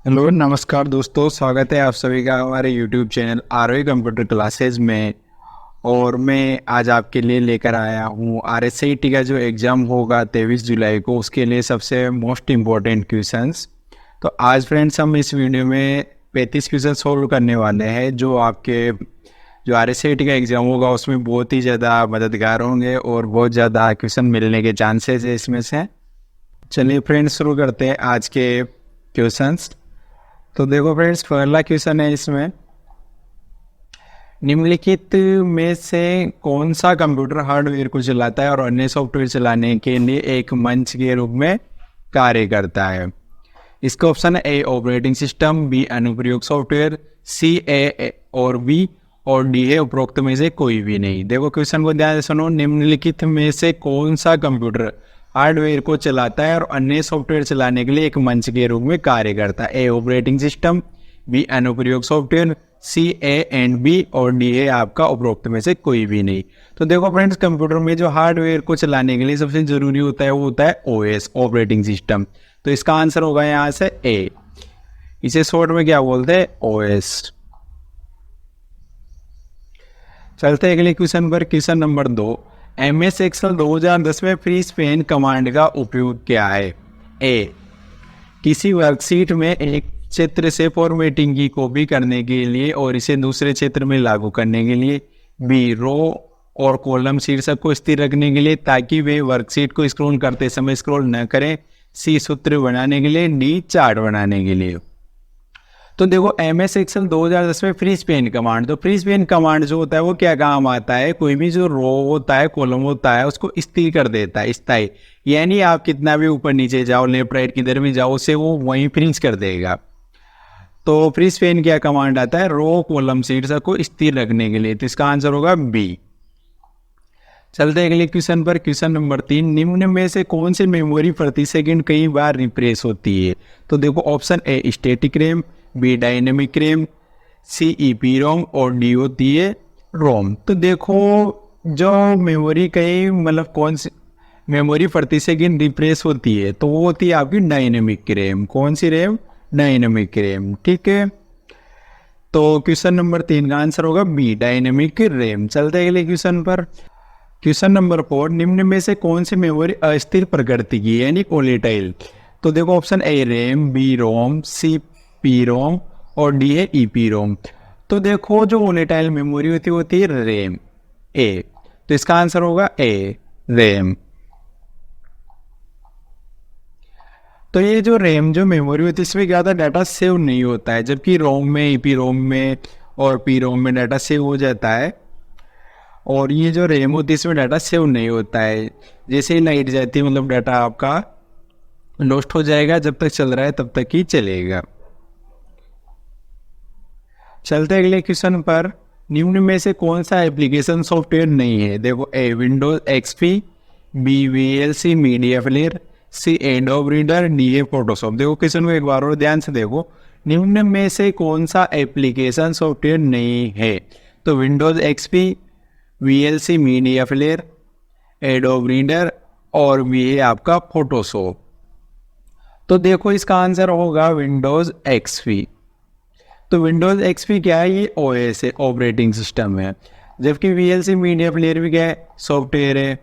Hello नमस्कार दोस्तों, स्वागत है आप सभी का हमारे YouTube channel ROE computer classes में। और मैं आज आपके लिए लेकर आया हूँ आरएसआईटी का जो एग्ज़ाम होगा 23 जुलाई को, उसके लिए सबसे मोस्ट इम्पोर्टेंट क्वेश्चंस। तो आज फ्रेंड्स हम इस वीडियो में 35 क्वेश्चन सोल्व करने वाले हैं, जो आपके जो आरएसआईटी का एग्ज़ाम होगा उसमें बहुत ही ज़्यादा मददगार होंगे और बहुत ज़्यादा क्वेश्चन मिलने के चांसेस है इसमें से। चलिए फ्रेंड्स, शुरू करते हैं आज के क्वेश्चंस। तो देखो फ्रेंड्स, पहला क्वेश्चन है इसमें, निम्नलिखित में से कौन सा कंप्यूटर हार्डवेयर को चलाता है और अन्य सॉफ्टवेयर चलाने के लिए एक मंच के रूप में कार्य करता है। इसका ऑप्शन है ए ऑपरेटिंग सिस्टम, बी अनुप्रयोग सॉफ्टवेयर, सी ए और बी, और डी है उपरोक्त में से कोई भी नहीं। देखो क्वेश्चन को ध्यान से सुनो, निम्नलिखित में से कौन सा कंप्यूटर हार्डवेयर को चलाता है और अन्य सॉफ्टवेयर चलाने के लिए एक मंच के रूप में कार्य करता है। ए ऑपरेटिंग सिस्टम, बी अनुप्रयोग software, C A and B, और डी है आपका उपरोक्त में से कोई भी नहीं। तो देखो फ्रेंड्स, कंप्यूटर में जो हार्डवेयर को चलाने के लिए सबसे जरूरी होता है वो होता है ओएस, ऑपरेटिंग सिस्टम। तो इसका आंसर होगा यहाँ से ए। इसे शॉर्ट में क्या बोलते हैं? ओएस। चलते हैं अगले क्वेश्चन पर। क्वेश्चन नंबर 2, MS एक्सेल 2010 में फ्री स्पेन कमांड का उपयोग क्या है? ए किसी वर्कशीट में एक क्षेत्र से फॉर्मेटिंग की कॉपी करने के लिए और इसे दूसरे क्षेत्र में लागू करने के लिए, बी रो और कॉलम शीर्षक को स्थिर रखने के लिए ताकि वे वर्कशीट को स्क्रॉल करते समय स्क्रॉल न करें, सी सूत्र बनाने के लिए, डी चार्ट बनाने के लिए। तो देखो MS एक्सेल 2010 में फ्री स्पेन कमांड, तो फ्री स्पेन कमांड जो होता है वो क्या काम आता है? कोई भी जो रो होता है, कॉलम होता है, उसको स्थिर कर देता है, स्थायी। यानी आप कितना भी ऊपर नीचे जाओ, लेफ्ट राइट किधर भी जाओ, उसे वो वहीं फ्रीज कर देगा। तो फ्री स्पेन क्या कमांड आता है? रो कॉलम शीर्षक को स्थिर रखने के लिए। तो इसका आंसर होगा बी। चलते अगले क्वेश्चन पर। क्वेश्चन नंबर 3, निम्न में से कौन सी मेमोरी प्रति सेकंड कई बार रिफ्रेश होती है? तो देखो option A static RAM, B dynamic RAM, C EPROM, और डी होती है रोम। तो देखो जो मेमोरी कई मतलब कौन सी मेमोरी प्रति सेकंड रिफ्रेश होती है, तो वो होती है आपकी डायनेमिक रैम। कौन सी रैम? Dynamic RAM. ठीक है, तो क्वेश्चन नंबर 3 का आंसर होगा बी डायनेमिक रैम। चलते अगले क्वेश्चन पर। क्वेश्चन नंबर 4, निम्न में से कौन सी मेमोरी अस्थिर प्रकृति की है यानी वोलेटाइल? तो देखो option A RAM, B ROM, C P ROM, और डी है ईपी रोम। तो देखो जो वोलेटाइल मेमोरी होती है रैम, ए। तो इसका आंसर होगा ए रैम। तो ये जो रैम जो मेमोरी होती है इसमें ज़्यादा डाटा सेव नहीं होता है, जबकि रोम में, ईपी रोम में और पी रोम में डाटा सेव हो जाता है। और ये जो रैम होती है इसमें डाटा सेव नहीं होता है। जैसे ही लाइट जाती है मतलब डाटा आपका लॉस्ट हो जाएगा, जब तक चल रहा है तब तक ही चलेगा। चलते अगले क्वेश्चन पर। निम्न में से कौन सा एप्लीकेशन सॉफ्टवेयर नहीं है? देखो A Windows XP, B VLC media player, C Adobe reader, D है फोटोशॉप। देखो क्वेश्चन को एक बार और ध्यान से देखो, निम्न में से कौन सा एप्लीकेशन सॉफ्टवेयर नहीं है? तो Windows XP, VLC media player, adobe reader, और भी है आपका फोटोशॉप। तो देखो इसका आंसर होगा विंडोज एक्सपी। तो विंडोज एक्सपी क्या है? ये ओएस है, ऑपरेटिंग सिस्टम है। जबकि वीएलसी मीडिया प्लेयर भी क्या है? सॉफ्टवेयर है।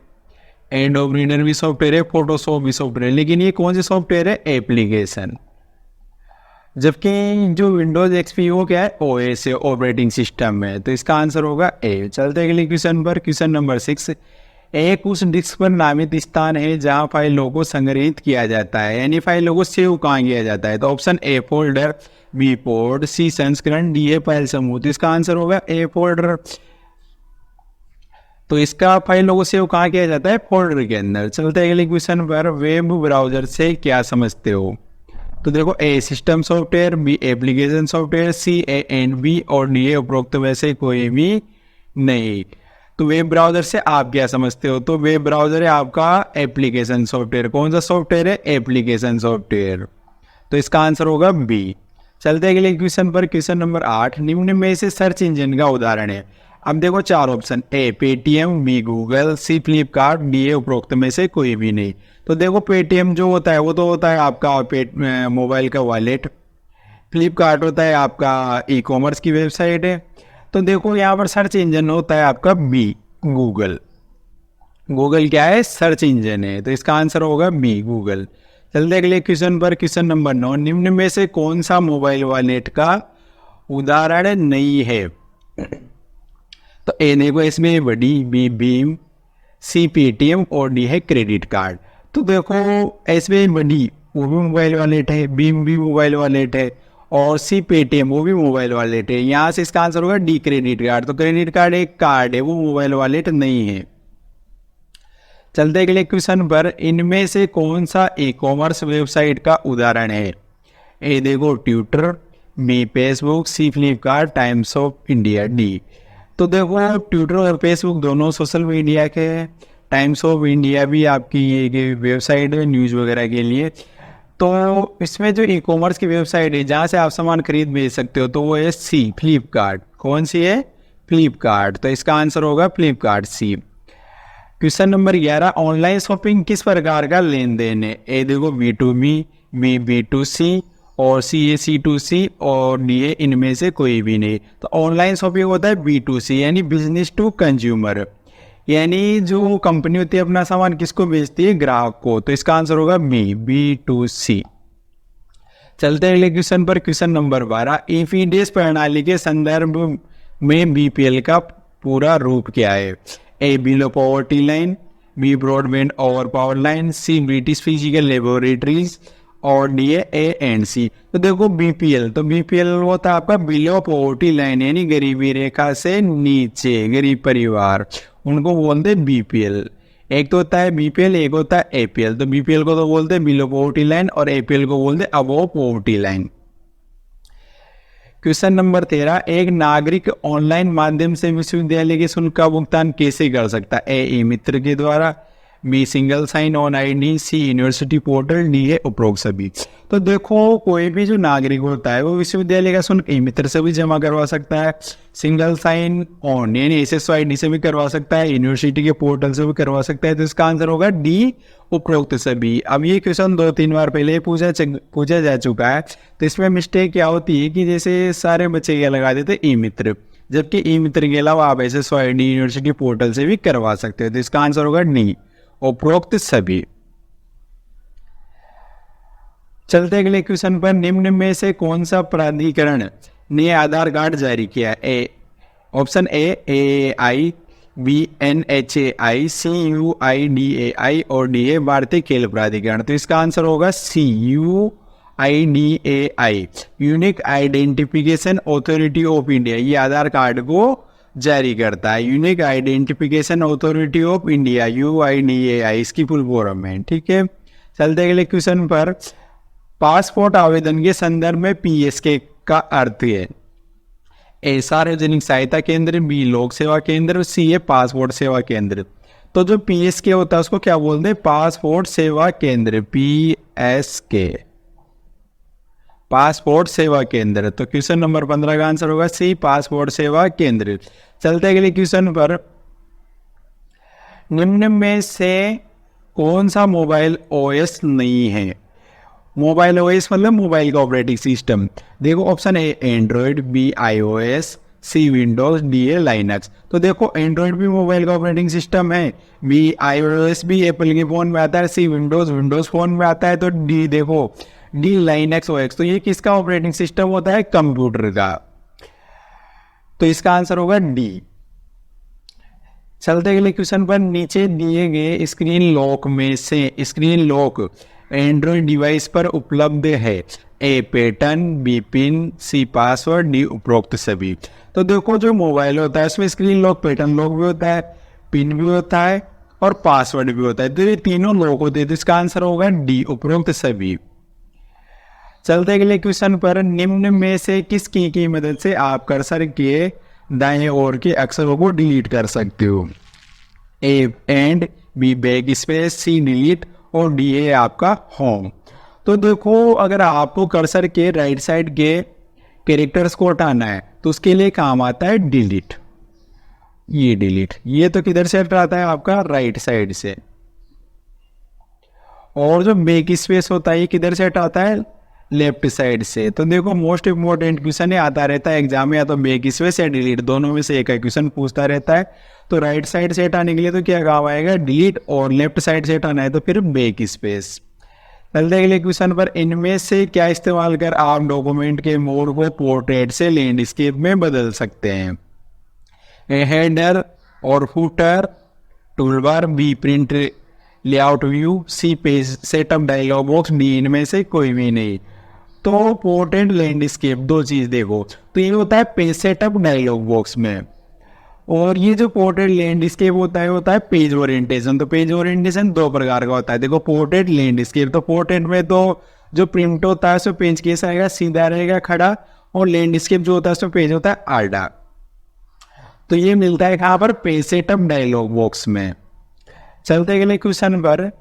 एडोब रीडर भी सॉफ्टवेयर है, फोटोशॉप भी सॉफ्टवेयर है। लेकिन ये कौन सी सॉफ्टवेयर है? एप्लीकेशन। जबकि जो विंडोज एक्सपी वो क्या है? ओएस है, ऑपरेटिंग सिस्टम है। तो इसका आंसर होगा ए। चलते अगले क्वेश्चन पर। क्वेश्चन नंबर 6, एक उस डिस्क पर नामित स्थान है जहां फाइलों को संग्रहित किया जाता है, यानी फाइलों को सेव कहाँ किया जाता है? तो option A folder, B port, C संस्करण, डी है फाइल समूह। तो इसका आंसर होगा ए फोल्डर। तो इसका फाइलों को सेव कहाँ किया जाता है? फोल्डर के अंदर। चलते अगले क्वेश्चन पर। वेब ब्राउजर से क्या समझते हो? तो देखो A system software, B application software, C A and B, और डी है उपरोक्त में से कोई भी नहीं। तो वेब ब्राउजर से आप क्या समझते हो? तो वेब ब्राउजर है आपका एप्लीकेशन सॉफ्टवेयर। कौन सा सॉफ्टवेयर है? Application software. तो इसका आंसर होगा बी। चलते अगले क्वेश्चन पर। क्वेश्चन नंबर 8, निम्न में से सर्च इंजन का उदाहरण है। अब देखो 4 ऑप्शन, ए पेटीएम, बी गूगल, सी फ्लिपकार्ट, डी है उपरोक्त में से कोई भी नहीं। तो देखो पेटीएम जो होता है वो तो होता है आपका मोबाइल का वॉलेट। फ्लिपकार्ट होता है आपका ई कॉमर्स की वेबसाइट है। तो देखो यहाँ पर सर्च इंजन होता है आपका बी, गूगल। गूगल क्या है? सर्च इंजन है, तो इसका आंसर होगा बी, गूगल। चलते अगले क्वेश्चन पर। क्वेश्चन नंबर 9, निम्न में से कौन सा मोबाइल वॉलेट का उदाहरण नहीं है? तो ए देखो इसमें बड़ी, बी भीम, सी पेटीएम और डी है क्रेडिट कार्ड। तो देखो इसमें बड़ी वो भी मोबाइल वॉलेट है, भीम भी मोबाइल वॉलेट है और सी पेटीएम वो भी मोबाइल वॉलेट है। यहाँ से इसका आंसर होगा डी, क्रेडिट कार्ड। तो क्रेडिट कार्ड एक कार्ड है, वो मोबाइल वॉलेट नहीं है। चलते अगले क्वेश्चन पर। इनमें से कौन सा ई कॉमर्स वेबसाइट का उदाहरण है? ए देखो Twitter, B Facebook, C Flipkart, Times of India, D. तो देखो ट्विटर और फेसबुक दोनों सोशल मीडिया के हैं। टाइम्स ऑफ इंडिया भी आपकी ये वेबसाइट है न्यूज़ वगैरह के लिए। तो इसमें जो ई कॉमर्स की वेबसाइट है जहाँ से आप सामान खरीद बेच सकते हो, तो वो है सी, फ्लिपकार्ट। कौन सी है? फ्लिपकार्ट। तो इसका आंसर होगा फ्लिपकार्ट, सी। क्वेश्चन नंबर 11, ऑनलाइन शॉपिंग किस प्रकार का लेन देन है? ए देखो B2B, बी B2C और सी ए C2C और डी ए इनमें से कोई भी नहीं। तो ऑनलाइन शॉपिंग होता है B2C, यानी बिजनेस टू कंज्यूमर, यानी जो कंपनी होती है अपना सामान किसको बेचती है? ग्राहक को। तो इसका आंसर होगा बी, B2C। चलते अगले क्वेश्चन पर। क्वेश्चन नंबर 12, ईपीडीएस प्रणाली के संदर्भ में बीपीएल का पूरा रूप क्या है? A below poverty line, B broadband over power line, C British physical laboratories और डी ए एंड सी। तो देखो बीपीएल, तो बीपीएल होता है आपका बिलो पॉवर्टी लाइन, यानी गरीबी रेखा से नीचे गरीब परिवार, उनको बोलते हैं बीपीएल। एक तो होता है बीपीएल, एक होता है एपीएल। तो बीपीएल को तो बोलते हैं बिलो पॉवर्टी लाइन और एपीएल को बोलते हैं above poverty line. Question number 13, एक नागरिक ऑनलाइन माध्यम से विश्वविद्यालय के शुल्क का भुगतान कैसे कर सकता है? ए ई मित्र के द्वारा, B single sign on ID, C university portal, D है उपरोक्त सभी। तो देखो कोई भी जो नागरिक होता है वो विश्वविद्यालय का शुल्क ई मित्र से भी जमा करवा सकता है, सिंगल साइन ऑन यानी SSID से भी करवा सकता है, यूनिवर्सिटी के पोर्टल से भी करवा सकता है। तो इसका आंसर होगा डी, उपरोक्त सभी। अब ये क्वेश्चन 2-3 बार पहले पूछा जा चुका है। तो इसमें मिस्टेक क्या होती है कि जैसे सारे बच्चे क्या लगा देते ई मित्र, जबकि ई मित्र के अलावा आप SSID यूनिवर्सिटी पोर्टल से भी करवा सकते हो। तो इसका आंसर होगा डी, उपरोक्त सभी। चलते अगले क्वेश्चन पर। निम्न में से कौन सा प्राधिकरण ने आधार कार्ड जारी किया? A option A I, B NHAI, C UIDAI और डी ए भारतीय खेल प्राधिकरण। तो इसका आंसर होगा C, UIDAI, unique identification authority of India. ये आधार कार्ड को जारी करता है। Unique identification authority of India, UIDAI इसकी फुल फॉर्म है। ठीक है, चलते अगले क्वेश्चन पर। पासपोर्ट आवेदन के संदर्भ में PSK का अर्थ है? ए सार्वजनिक सहायता केंद्र, बी लोक सेवा केंद्र, सी है पासपोर्ट सेवा केंद्र। तो जो PSK होता है उसको क्या बोलते हैं? पासपोर्ट सेवा केंद्र, PSK, पासपोर्ट सेवा केंद्र। तो क्वेश्चन नंबर 15 का आंसर होगा सी, पासपोर्ट सेवा केंद्र। चलते अगले क्वेश्चन पर। निम्न में से कौन सा मोबाइल OS नहीं है? मोबाइल OS मतलब मोबाइल का ऑपरेटिंग सिस्टम। देखो option A Android, B iOS, C Windows, D है लाइनक्स। तो देखो एंड्रॉयड भी मोबाइल का ऑपरेटिंग सिस्टम है, बी iOS भी एप्पल के फोन में आता है, सी विंडोज फोन में आता है, तो डी देखो डी लाइनक्स OS। तो ये किसका ऑपरेटिंग सिस्टम होता है? कंप्यूटर का। तो इसका आंसर होगा डी। चलते अगले क्वेश्चन पर। नीचे दिए गए स्क्रीन लॉक में से स्क्रीन लॉक एंड्रॉइड डिवाइस पर उपलब्ध है? A pattern, B pin, C password, D उपरोक्त सभी। तो देखो जो मोबाइल होता है उसमें स्क्रीन लॉक, पैटर्न लॉक भी होता है, पिन भी होता है और पासवर्ड भी होता है। तो ये तीनों लॉक होते हैं। तो इसका आंसर होगा डी, उपरोक्त सभी। चलते अगले क्वेश्चन पर। निम्न में से किस की मदद से आप कर्सर के दाएं ओर के अक्षरों को डिलीट कर सकते हो? A and, B back space, C delete और डी है आपका होम। तो देखो अगर आपको कर्सर के राइट साइड के कैरेक्टर्स को हटाना है तो उसके लिए काम आता है डिलीट। ये डिलीट, ये तो किधर से हटाता है? आपका राइट साइड से। और जो बैक स्पेस होता है ये किधर से हटाता है? लेफ्ट साइड से। तो देखो मोस्ट इम्पोर्टेंट क्वेश्चन है, आता रहता है एग्जाम में, या तो बैक स्पेस या डिलीट, दोनों में से एक क्वेश्चन पूछता रहता है। तो राइट साइड से हटाने के लिए तो क्या काम आएगा, डिलीट, और लेफ्ट साइड से हटाना है तो फिर बैक स्पेस। चलते अगले क्वेश्चन पर, इनमें से क्या इस्तेमाल कर आप डॉक्यूमेंट के मोड को पोर्ट्रेट से लैंडस्केप में बदल सकते हैं। ए हेडर और footer, toolbar, B print layout view, C page setup dialog box, D इनमें से कोई भी नहीं। तो पोर्ट्रेट लैंडस्केप दो चीज देखो, तो ये होता है पेज सेटअप डायलॉग बॉक्स में, और ये जो पोर्ट्रेट लैंडस्केप होता है पेज ओरिएंटेशन। तो पेज ओरिएंटेशन दो प्रकार का होता है, देखो पोर्ट्रेट लैंडस्केप। तो पोर्ट्रेट में तो जो प्रिंट होता है उसमें पेज कैसा आएगा, सीधा रहेगा खड़ा, और लैंडस्केप जो होता है उसमें पेज होता है आड़ा। तो ये मिलता है कहाँ पर, पेज सेटअप डायलॉग बॉक्स में। चलते गए क्वेश्चन पर,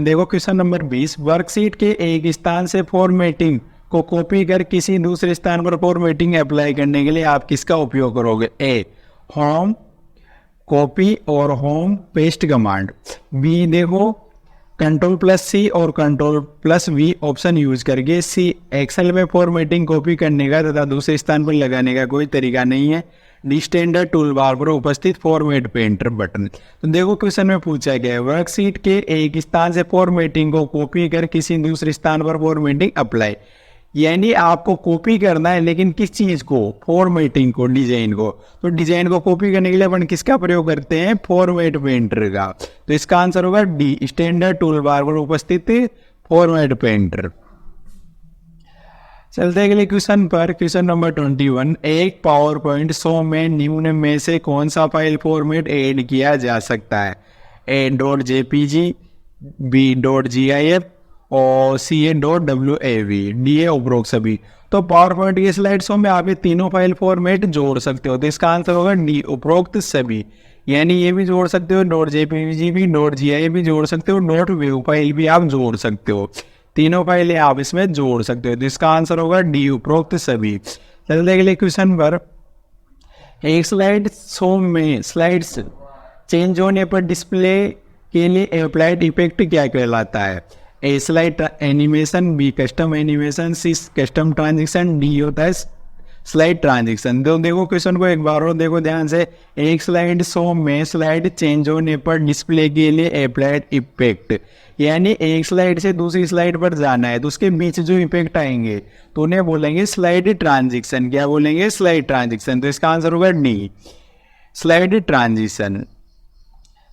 देखो क्वेश्चन नंबर 20, वर्कशीट के एक स्थान से फॉर्मेटिंग को कॉपी कर किसी दूसरे स्थान पर फॉर्मेटिंग अप्लाई करने के लिए आप किसका उपयोग करोगे। ए होम कॉपी और होम पेस्ट कमांड, बी देखो Ctrl+C और Ctrl+V ऑप्शन यूज करके। सी एक्सेल में फॉर्मेटिंग कॉपी करने का तथा दूसरे स्थान पर लगाने का कोई तरीका नहीं है। डी स्टैंडर्ड टूल बार पर उपस्थित फॉर्मेट पेंटर बटन। तो देखो क्वेश्चन में पूछा गया है, वर्कशीट के एक स्थान से फॉर्मेटिंग को कॉपी कर किसी दूसरे स्थान पर फॉर्मेटिंग अप्लाई, यानी आपको कॉपी करना है, लेकिन किस चीज को, फॉर्मेटिंग को, डिजाइन को। तो डिजाइन को कॉपी करने के लिए अपन किसका प्रयोग करते हैं, फॉर्मेट पेंटर का। तो इसका आंसर होगा डी स्टैंडर्ड टूल बार पर उपस्थित फॉर्मेट पेंटर। चलते अगले क्वेश्चन पर, क्वेश्चन नंबर 21, एक पावर पॉइंट 100 में निम्न में से कौन सा फाइल फॉर्मेट ऐड किया जा सकता है। a.jpg, b.gif और ca.wav, डी ए उपरोक्त सभी। तो पावर पॉइंट की स्लाइड शो में आप ये तीनों फाइल फॉर्मेट जोड़ सकते हो, तो इसका आंसर होगा डी उपरोक्त सभी। यानी ये भी जोड़ सकते हो, .jpg भी, .gif भी जोड़ सकते हो, .wav फाइल भी आप जोड़ सकते हो, तीनों फाइलें आप इसमें जोड़ सकते हो। तो इसका आंसर होगा डी उपरोक्त सभी। चलते अगले क्वेश्चन पर, एक स्लाइड शो में स्लाइड्स चेंज होने पर डिस्प्ले के लिए अप्लाइड इफेक्ट क्या कहलाता है। A slide animation, B custom animation, C custom transition, D होता है स्लाइड ट्रांजिशन। तो देखो क्वेश्चन को एक बार और देखो ध्यान से, एक स्लाइड शो में स्लाइड चेंज होने पर डिस्प्ले के लिए अप्लाइड इफेक्ट, यानी एक स्लाइड से दूसरी स्लाइड पर जाना है तो उसके बीच जो इफेक्ट आएंगे तो उन्हें बोलेंगे स्लाइड ट्रांजिशन। क्या बोलेंगे, स्लाइड ट्रांजिशन। तो इसका आंसर होगा डी स्लाइड ट्रांजिशन।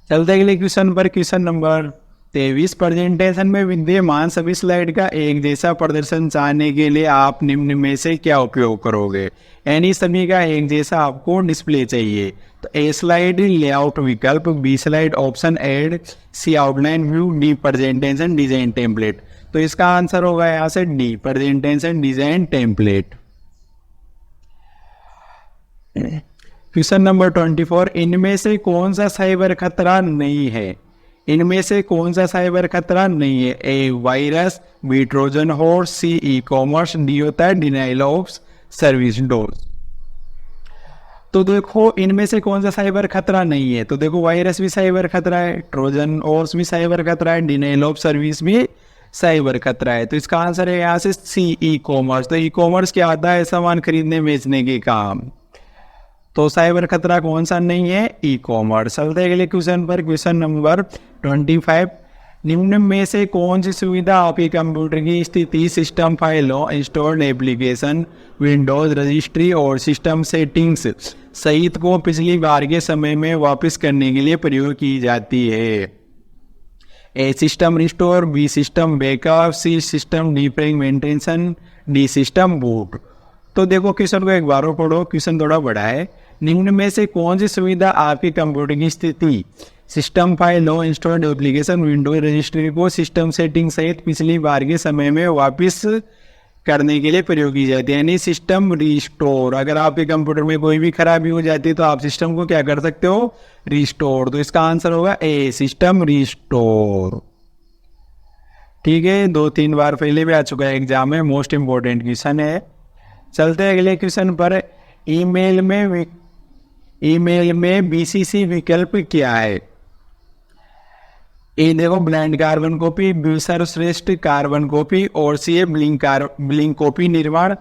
चलते अगले क्वेश्चन पर, क्वेश्चन नंबर 23, प्रेजेंटेशन में विद्यमान सभी स्लाइड का एक जैसा प्रदर्शन चाहने के लिए आप निम्न में से क्या उपयोग करोगे। यानी सभी का एक जैसा आपको डिस्प्ले चाहिए। तो ए स्लाइड लेआउट विकल्प, B slide option add, C outline view, D presentation design template. तो इसका आंसर होगा यहाँ से D presentation design template. Question number 24, इनमें से कौन सा साइबर खतरा नहीं है। इनमें से कौन सा साइबर खतरा नहीं है। ए वायरस, बी ट्रोजन हॉर्स, सी ई कॉमर्स, डी होता है डिनाइल ऑफ सर्विस डोज। तो देखो इनमें से कौन सा साइबर खतरा नहीं है। तो देखो वायरस भी साइबर खतरा है, ट्रोजन हॉर्स भी साइबर खतरा है, डिनाइल ऑफ सर्विस भी साइबर खतरा है। तो इसका आंसर है यहाँ से सी ई कॉमर्स। तो ई कॉमर्स क्या आता है, सामान खरीदने बेचने के काम। तो साइबर खतरा कौन सा नहीं है, ई कॉमर्स। चलते अगले क्वेश्चन पर, क्वेश्चन नंबर 25, निम्न में से कौन सी सुविधा आपके कंप्यूटर की स्थिति, सिस्टम फाइलों, इंस्टॉल्ड एप्लीकेशन, विंडोज रजिस्ट्री और सिस्टम सेटिंग्स सहित को पिछली बार के समय में वापस करने के लिए प्रयोग की जाती है। A system restore, B system backup, C system defragmentation, D system boot. तो देखो क्वेश्चन को एक बार और पढ़ो, क्वेश्चन थोड़ा बड़ा है। निम्न में से कौन सी सुविधा आपकी कंप्यूटर की स्थिति, सिस्टम फाइलों, इंस्टॉल्ड एप्लीकेशन, विंडोज रजिस्ट्री को सिस्टम सेटिंग सहित पिछली बार के समय में वापस करने के लिए प्रयोग की जाती है। यानी सिस्टम रिस्टोर, अगर आपके कंप्यूटर में कोई भी खराबी हो जाती है तो आप सिस्टम को क्या कर सकते हो, रिस्टोर। तो इसका आंसर होगा ए सिस्टम रिस्टोर। ठीक है, 2-3 बार पहले भी आ चुका है एग्जाम में, मोस्ट इंपॉर्टेंट क्वेश्चन है। चलते अगले क्वेश्चन पर, ईमेल में बीसीसी विकल्प क्या है। ए देखो ब्लाइंड कार्बन कॉपी, बी सर्वश्रेष्ठ कार्बन कॉपी, और सी है ब्लिंक कॉपी निर्माण,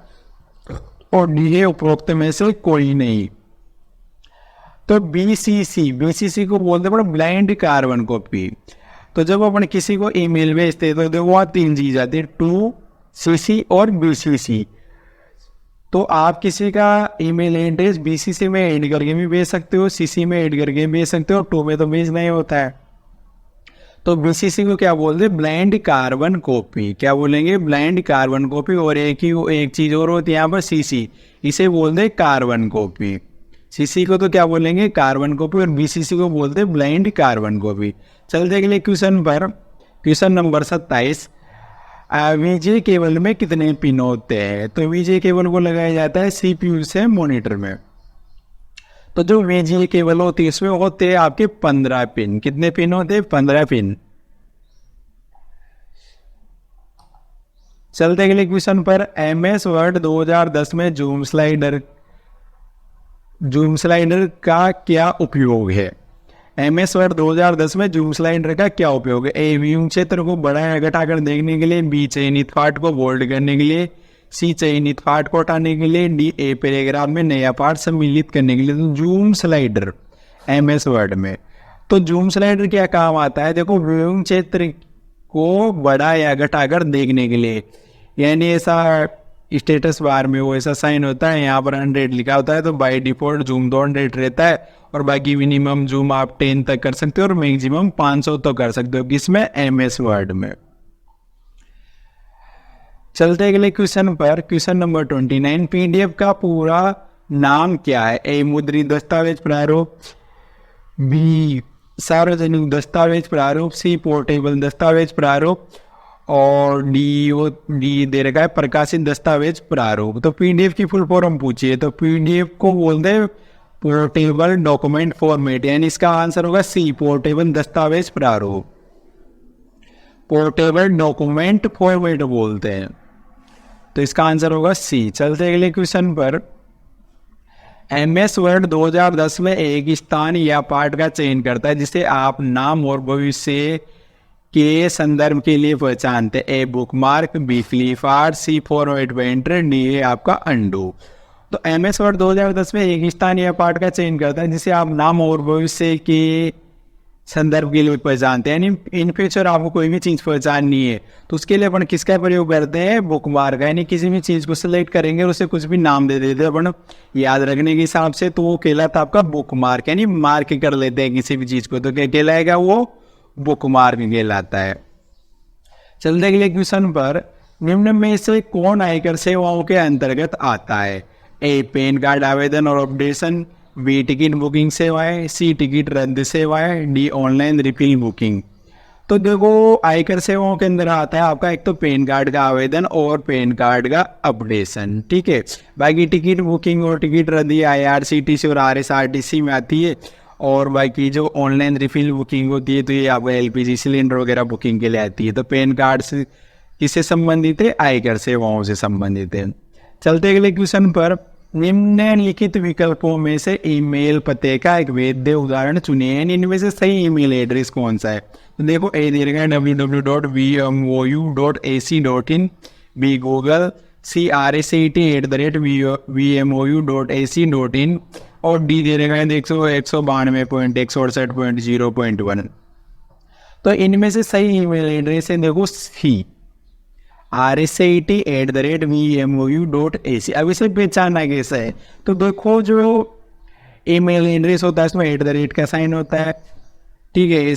और डी है उपरोक्त में से कोई नहीं। तो बीसीसी को बोलते हैं ब्लाइंड कार्बन कॉपी। तो जब अपन किसी को ईमेल भेजते हैं तो देखो वहाँ 3 चीज आती है, टू सीसी और बीसीसी। तो आप किसी का ईमेल एड्रेस बीसीसी में ऐड करके भी भेज सकते हो, सीसी में ऐड करके भेज सकते हो, टू में तो भेजना ही होता है। तो बीसीसी को क्या बोलते हैं, ब्लाइंड कार्बन कॉपी। क्या बोलेंगे, ब्लाइंड कार्बन कॉपी। और एक चीज और होती है यहाँ पर सीसी, इसे बोलते हैं कार्बन कॉपी। सीसी को तो क्या बोलेंगे, कार्बन कॉपी, और बीसीसी को बोलते हैं ब्लाइंड कार्बन कॉपी। चलते अगले क्वेश्चन पर, क्वेश्चन नंबर 27। वीजे केबल में कितने पिन होते हैं। तो वीजे केबल को लगाया जाता है सीपीयू से मॉनिटर में। तो जो वीजे केबल होती है इसमें होते हैं आपके 15 पिन। कितने पिन होते हैं, 15 पिन। चलते अगले क्वेश्चन पर, एमएस वर्ड 2010 में जूम स्लाइडर का क्या उपयोग है। एमएस वर्ड 2010 में जूम स्लाइडर का क्या उपयोग है। ए व्यू क्षेत्र को बड़ा या घटाकर देखने के लिए, बी चयनित पाठ को बोल्ड करने के लिए, सी चयनित पाठ को हटाने के लिए, डी ए पैराग्राफ में नया पाठ सम्मिलित करने के लिए। तो जूम स्लाइडर एमएस वर्ड में, तो जूम स्लाइडर क्या काम आता है, देखो व्यू क्षेत्र को बड़ा या घटाकर देखने के लिए। यानी ऐसा स्टेटस बार में वो ऐसा साइन होता है, यहाँ पर 100 लिखा होता है, तो बाय डिफॉल्ट जूम तो 100 रहता है, और बाकी मिनिमम जूम आप 10 तक कर सकते हो और मैक्सिमम 500 तो कर सकते हो, किसमें, एमएस वर्ड में। चलते अगले क्वेश्चन पर, क्वेश्चन नंबर 29। पीडीएफ का पूरा नाम क्या है। ए मुद्रित दस्तावेज प्रारूप, बी सार्वजनिक दस्तावेज प्रारूप, सी पोर्टेबल दस्तावेज प्रारूप, और डी दे रखा है प्रकाशित दस्तावेज प्रारूप। तो पीडीएफ की फुल फॉर्म पूछिए, तो पीडीएफ को बोलते हैं पोर्टेबल डॉक्यूमेंट फॉर्मेट, यानी इसका आंसर होगा सी, पोर्टेबल दस्तावेज प्रारूप। पोर्टेबल डॉक्यूमेंट फॉर्मेट बोलते हैं, तो इसका आंसर होगा सी। चलते अगले क्वेश्चन पर, एमएस वर्ड 2010 में एक स्थान या पाठ का चयन करता है जिसे आप नाम और भविष्य के संदर्भ के लिए पहचानते। ए बुकमार्क, बी फ्लिप आर्ट, सी फॉरवर्ड पेंटर, डी है आपका अंडू। तो एमएस वर्ड 2010 में एक स्थान या पाठ का चयन करता है जिसे आप नाम और भविष्य के संदर्भ के लिए पहचानते हैं। यानी इन फ्यूचर आपको कोई भी चीज़ पहचाननी है तो उसके लिए अपन किसका प्रयोग करते हैं, बुकमार्क। यानी किसी भी चीज़ को सिलेक्ट करेंगे और उसे कुछ भी नाम दे देते हैं अपन याद रखने के हिसाब से, तो वो कहलाता आपका बुकमार्क, यानी मार्क कर लेते हैं किसी भी चीज़ को, तो क्या कहलाएगा, वो बुकमार्क कहलाता है। चलते अगले क्वेश्चन पर, निम्न में से कौन आयकर सेवाओं के अंतर्गत आता है। ए पैन कार्ड आवेदन और अपडेशन, बी टिकट बुकिंग सेवाएं, सी टिकट रद्द सेवाएं, डी ऑनलाइन रिफिल बुकिंग। तो देखो आयकर सेवाओं के अंदर आता है आपका एक तो पैन कार्ड का आवेदन और पैन कार्ड का अपडेशन, ठीक है। बाकी टिकट बुकिंग और टिकट रद्द IRCTC और RSRTC में आती है, और बाकी जो ऑनलाइन रिफिल बुकिंग होती है तो ये आपको LPG सिलेंडर वगैरह बुकिंग के लिए आती है। तो पैन कार्ड से किससे संबंधित है, आयकर सेवाओं से संबंधित है। चलते अगले क्वेश्चन पर, निम्नलिखित विकल्पों में से ईमेल पते का एक वैध उदाहरण चुनिए। इनमें से सही ईमेल एड्रेस कौन सा है। तो देखो ए दे रखा है www.vmou.ac.in, बी गूगल, सी RSAT@vmou.ac.in, और डी दे रखा है 192.168.0.1। तो इनमें से सही ईमेल एड्रेस है देखो सी, RSAT@vmou.ac। अब इसे पहचानना कैसा है, तो देखो जो ईमेल एड्रेस होता है इसमें @ का साइन होता है, ठीक है।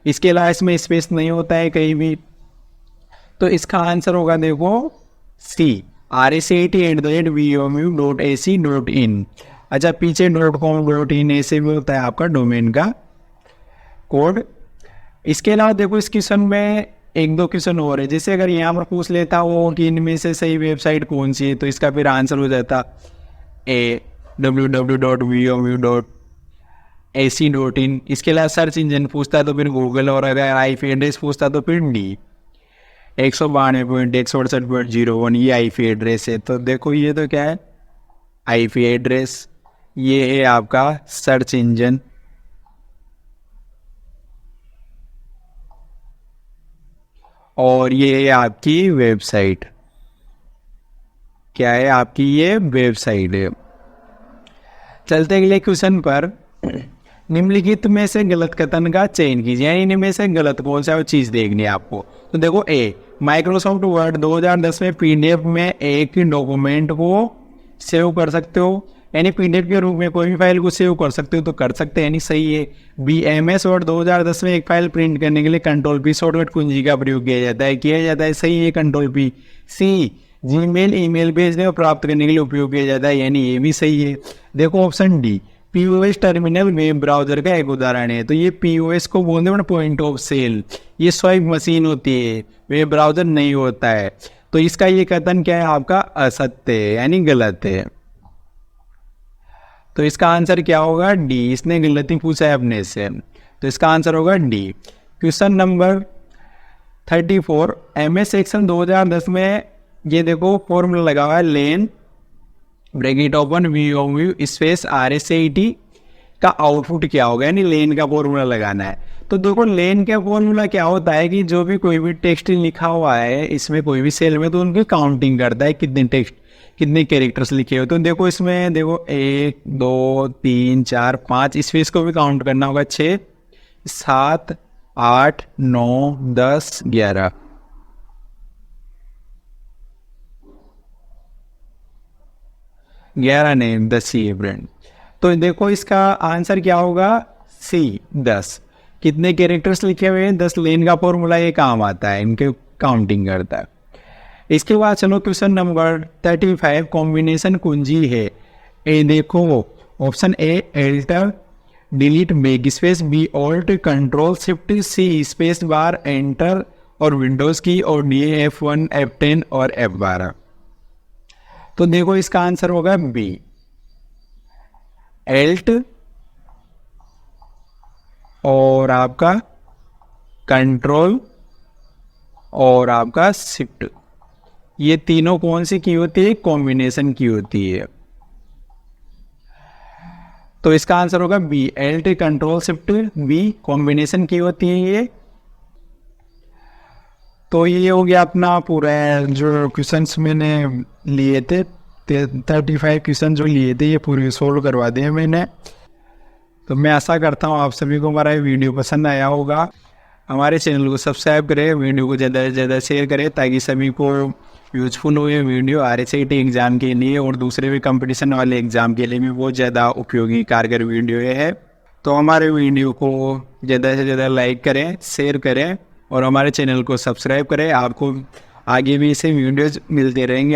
इसके अलावा इसमें स्पेस नहीं होता है कहीं भी, तो इसका आंसर होगा देखो सी, RSAT@vmou.ac.in। अच्छा पीछे .com.in ऐसे भी होता है आपका डोमेन का कोड। इसके अलावा देखो इस क्वेश्चन में एक दो क्वेश्चन और है, जैसे अगर यहाँ पर पूछ लेता हो कि इनमें से सही वेबसाइट कौन सी है, तो इसका फिर आंसर हो जाता ए www.vmou.ac.in। इसके अलावा सर्च इंजन पूछता तो फिर गूगल, और अगर IP एड्रेस पूछता तो फिर डी 192.168.01, ये IP एड्रेस है। तो देखो ये तो क्या है, IP एड्रेस, ये है आपका सर्च इंजन। और ये है आपकी वेबसाइट। क्या है आपकी ये वेबसाइट है। चलते अगले क्वेश्चन पर। निम्नलिखित में से गलत कथन का चयन कीजिए, यानी इनमें से गलत कौन सा चीज़ देखनी है आपको। तो देखो ए, माइक्रोसॉफ्ट वर्ड 2010 में पीडीएफ में एक डॉक्यूमेंट को सेव कर सकते हो, यानी पीडीएफ के रूप में कोई भी फाइल को सेव कर सकते हो, तो कर सकते हैं, यानी सही है। बी, एमएस वर्ड 2010 में एक फाइल प्रिंट करने के लिए कंट्रोल पी शॉर्टकट कुंजी का प्रयोग किया जाता है, सही है, कंट्रोल पी। सी, जीमेल ईमेल भेजने और प्राप्त करने के लिए उपयोग किया जाता है, यानी ये भी सही है। देखो option D, POS terminal web browser का एक उदाहरण है। तो ये पीओएस को बोलते हैं पॉइंट ऑफ सेल, ये स्वाइप मशीन होती है, वेब ब्राउजर नहीं होता है। तो इसका ये कथन क्या है आपका असत्य है, यानी गलत है। तो इसका आंसर क्या होगा डी, इसने गलती पूछा है अपने से, तो इसका आंसर होगा D. Question number 34, MS Excel 2010 में ये देखो फॉर्मूला लगा हुआ है LEN bracket open V space RSAT का आउटपुट क्या होगा, यानी लेन का फॉर्मूला लगाना है। तो देखो लेन का फॉर्मूला क्या होता है कि जो भी कोई भी टेक्स्ट लिखा हुआ है इसमें कोई भी सेल में, तो उनकी काउंटिंग करता है कितने टेक्स्ट कितने कैरेक्टर्स लिखे हो। तो देखो इसमें देखो 1 2 3 4 5 स्पेस को भी काउंट करना होगा, 6 7 8 9 10 11 11 नहीं 10 ही है फ्रेंड। तो देखो इसका आंसर क्या होगा सी 10। कितने कैरेक्टर्स लिखे हुए हैं 10, लेन का फॉर्मूला ये काम आता है, इनके काउंटिंग करता है। इसके बाद चलो क्वेश्चन नंबर 35, कॉम्बिनेशन कुंजी है। ए देखो option A alt delete back space, B alt control shift, C space bar enter और विंडोज की, और डी F1 F10 और F12। तो देखो इसका आंसर होगा बी, एल्ट और आपका कंट्रोल और आपका शिफ्ट, ये तीनों कौन सी की होती है, कॉम्बिनेशन की होती है। तो इसका आंसर होगा B, alt control shift B combination की होती है ये। तो ये हो गया अपना पूरा जो क्वेश्चंस मैंने लिए थे, 35 क्वेश्चन जो लिए थे ये पूरे सोल्व करवा दिए मैंने। तो मैं आशा करता हूँ आप सभी को हमारा वीडियो पसंद आया होगा। हमारे चैनल को सब्सक्राइब करें, वीडियो को ज़्यादा से ज़्यादा शेयर करें ताकि सभी को यूजफुल हो ये वीडियो। RSAT एग्ज़ाम के लिए और दूसरे भी कंपटीशन वाले एग्ज़ाम के लिए भी बहुत ज़्यादा उपयोगी कारगर वीडियो है। तो हमारे वीडियो को ज़्यादा से ज़्यादा लाइक करें, शेयर करें और हमारे चैनल को सब्सक्राइब करें। आपको आगे भी ऐसे वीडियोज़ मिलते रहेंगे।